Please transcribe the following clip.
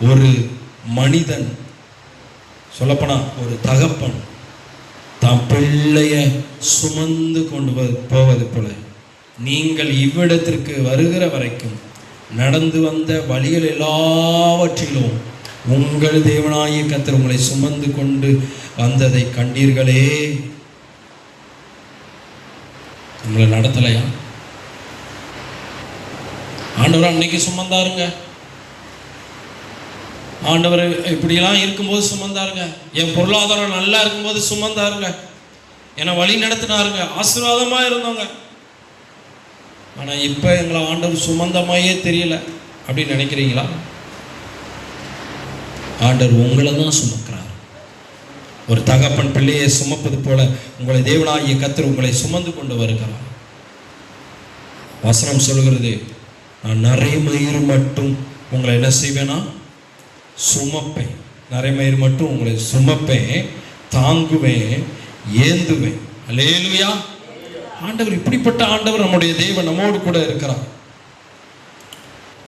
ஒரு மனிதன், சொல்லப்போனா ஒரு தகப்பன் தான் பிள்ளைய சுமந்து கொண்டு போவது போல நீங்கள் இவ்விடத்திற்கு வருகிற வரைக்கும் நடந்து வந்த வழிகள் எல்லாவற்றிலும் உங்கள் தேவனாகிய கர்த்தர் உங்களை சுமந்து கொண்டு வந்ததை கண்டீர்களே. உங்களை நடத்தலையா? ஆண்டவர் அன்னைக்கு சுமந்தாருங்க. ஆண்டவர் இப்படியெல்லாம் இருக்கும்போது சுமந்தாருங்க. என் பொருளாதாரம் நல்லா இருக்கும்போது சுமந்தாருங்க. என்னை வழி நடத்தினாருங்க. ஆசீர்வாதமா இருந்தவங்க. ஆனால் இப்போ எங்களை ஆண்டவர் சுமந்தமாயே தெரியல அப்படின்னு நினைக்கிறீங்களா? ஆண்டவர் உங்களை தான் சுமக்கிறார். ஒரு தகப்பன் பிள்ளையை சுமப்பது போல உங்களை தேவனாகிய கர்த்தர் உங்களை சுமந்து கொண்டு வருகிறார். வசனம் சொல்கிறது, நான் நரைமயிறு மட்டும் உங்களை என்ன செய்வேனா? சுமப்பேன். நரைமயிறு மட்டும் உங்களை சுமப்பேன், தாங்குவேன், ஏந்துவேன். அல்லேலூயா. ஆண்டவர் இப்படிப்பட்ட ஆண்டவர், நம்முடைய தேவன் நம்மோடு கூட இருக்கிறார்.